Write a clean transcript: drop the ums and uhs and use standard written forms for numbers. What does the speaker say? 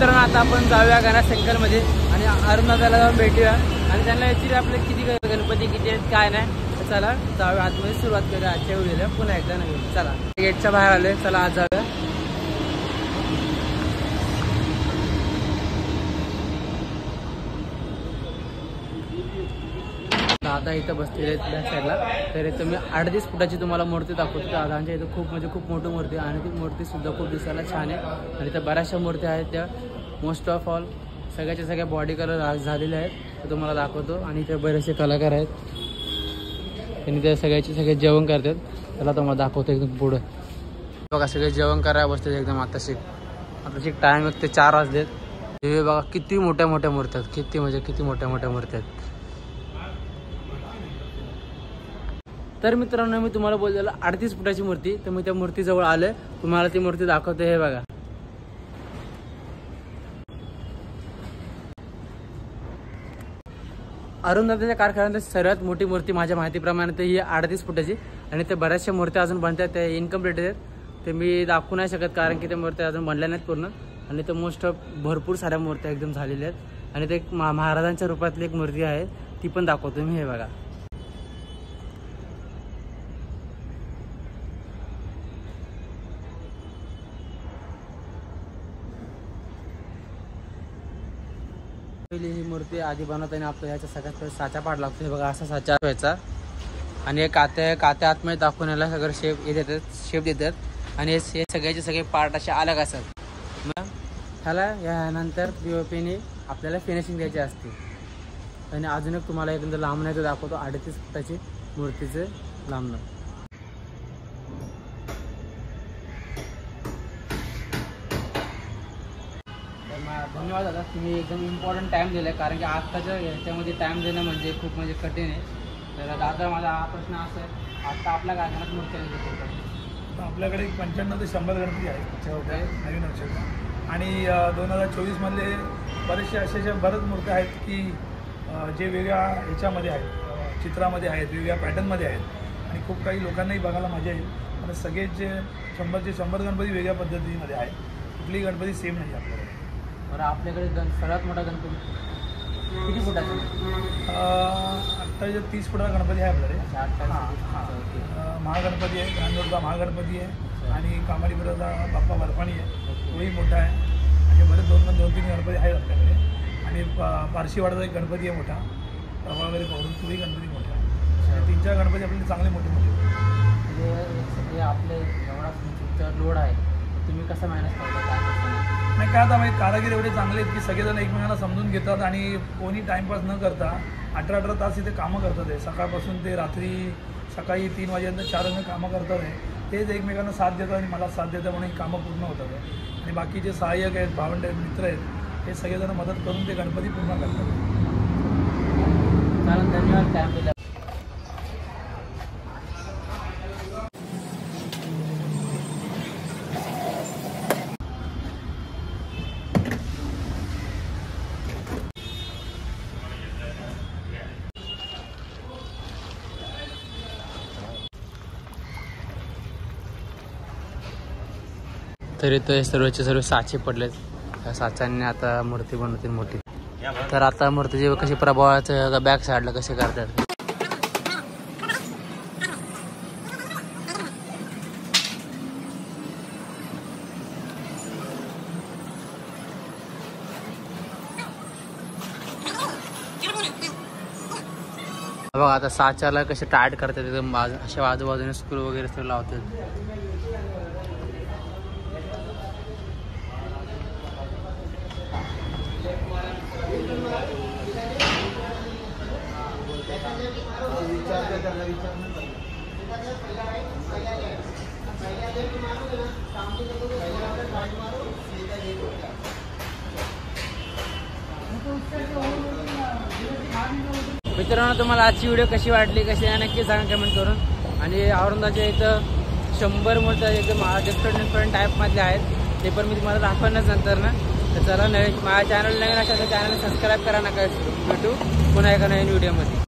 मित्रांनो आता आपण जाऊया गणेश संकलमध्ये आणि अरुणदादाला जाऊन भेटूया आणि त्यांना याची आपले किती गणपती किती आहेत काय नाही. तर चला जाऊया आतमध्ये सुरुवात करूया आजच्या व्हिडिओला पुन्हा एकदा नवीन. चला गेटच्या बाहेर आले, चला आज जाऊया. दादा इथं बसलेले आहेत बॅक साईडला. तर इथं मी 38 फुटाची तुम्हाला मूर्ती दाखवतो. दादांच्या इथं खूप म्हणजे खूप मोठी मूर्ती आहे आणि ती मूर्तीसुद्धा खूप दिसायला छान आहे. आणि इथं बऱ्याचशा मूर्त्या आहेत, त्या मोस्ट ऑफ ऑल सगळ्याच्या सगळ्या बॉडी कलर झालेल्या आहेत. ते तुम्हाला दाखवतो. आणि इथे बरेचसे कलाकार आहेत, त्यांनी ते सगळ्याचे सगळे जेवण करतात. त्याला तुम्हाला दाखवतो एकदम पुढं. बघा सगळे जेवण करायला बसतात एकदम. आताशी टाईम ते 4 वाजलेत. हे बघा किती मोठ्या मोठ्या मूर्त्या आहेत, किती म्हणजे किती मोठ्या मोठ्या मूर्त्या आहेत. तर मित्रांनो मी तुम्हाला बोललेलं 38 फुटाची मूर्ती. तर मी त्या मूर्तीजवळ आलोय, तुम्हाला ती मूर्ती दाखवते. हे बघा अरुणदादाच्या कारखान्यात सर्वात मोठी मूर्ती माझ्या माहितीप्रमाणे तर ही 38 फुटाची. आणि ते बऱ्याचशा मूर्त्या अजून बनतात, त्या इनकम्प्लीट आहेत. ते मी दाखवू नाही शकत कारण की त्या मूर्त्या अजून बनल्या नाहीत पूर्ण. आणि ते मोस्ट ऑफ भरपूर साऱ्या मूर्त्या एकदम झालेल्या आहेत. आणि ते एक महाराजांच्या रूपातली एक मूर्ती आहे, ती पण दाखवतो मी. हे बघा ही मूर्ती आधी बनवताना आपल्याला ह्याच्या सगळ्यात साचा पाड लागतो. हे बघा असा साचा व्हायचा आणि हे कात्या आतमध्ये टाकून याला सगळं शेप देतात आणि हे सगळ्याचे सगळे पार्ट असे अलग असतात. मग ह्याला यानंतर पीओपीने आपल्याला फिनिशिंग द्यायची असते. आणि अजून एक तुम्हाला एकदम लांबण्याचं दाखवतो. 38 फुटाची मूर्तीचं लांबणं. धन्यवाद दादा, तुम्ही एकदम इम्पॉर्टंट टाईम दिला आहे कारण की आत्ताच्या ह्याच्यामध्ये टाईम देणं म्हणजे खूप म्हणजे कठीण आहे. तर दादा माझा हा प्रश्न असा आहे, आत्ता आपल्या कारखान्यात मूर्त्या तर आपल्याकडे 95 ते 100 गणपती आहेत नवीन वर्षात. आणि 2024 बरेचसे असे बरेच मूर्त्या आहेत की जे वेगळ्या ह्याच्यामध्ये आहेत, चित्रामध्ये आहेत, वेगळ्या पॅटर्नमध्ये आहेत. आणि खूप काही लोकांनाही बघायला मजा येईल. आणि सगळेच जे 100 गणपती वेगळ्या पद्धतीमध्ये आहेत, कुठलीही गणपती सेम नाही आपल्याकडे. बरं आपल्याकडे सर्वात मोठा गणपती किती फुटाचा? आत्ता 30 फुटाचा गणपती आहे आपल्याकडे. महागणपती आहे, गांजोडचा महागणपती आहे आणि कामाडीपुराचा बाप्पा बर्फाणी आहे, तोही मोठा आहे. असे बरेच 2-3 गणपती आहेत आपल्याकडे. आणि पारशीवाडाचा एक गणपती आहे मोठा, प्रभा वगैरे पाहून तोही गणपती मोठा आहे. 3-4 गणपती आपल्याला चांगले मोठे म्हणजे आपले एवढा तुमचा लोड आहे, तुम्ही कसं मॅनेज करता काय करता? नाही काय आता माहिती, कारागीर एवढे चांगले आहेत की सगळेजण एकमेकांना समजून घेतात आणि कोणी टाईमपास न करता 18 तास इथे कामं करतात आहे. सकाळपासून ते रात्री सकाळी 3 वाजेपर्यंत 4 जण कामं करतात आहे. तेच एकमेकांना साथ देतात आणि मला साथ देतात म्हणून कामं पूर्ण होतात आहे. आणि बाकीचे सहाय्यक आहेत, भावंड आहेत, मित्र आहेत, हे सगळेजण मदत करून ते गणपती पूर्ण करतात. चालेल, धन्यवाद टाईम दिला. तरी ते सर्वचे सर्व साचे पडलेत. त्या साच्यांनी आता मूर्ती बनवतील मोठी. तर आता मूर्तीची कशी प्रभावाचं बॅक साईडला कसे करतात. बघा आता साच्याला कसे टाईट करतात एकदम. अशा आजूबाजूने स्क्रू वगैरे सगळं लावतात. मित्रांनो तुम्हाला आजची व्हिडिओ कशी वाटली कशी आहे नक्की सांगा कमेंट करून. आणि औरंगाबादच्या इथं 100 मूर्त्या एकदम डिफरंट टाईपमधले आहेत, ते पण मी तुम्हाला दाखवणारच नंतर ना. तर चला नवीन माझ्या चॅनल नवीन असेल तर चॅनल सबस्क्राईब करा. नका भेटू पुन्हा एका नवीन व्हिडिओमध्ये.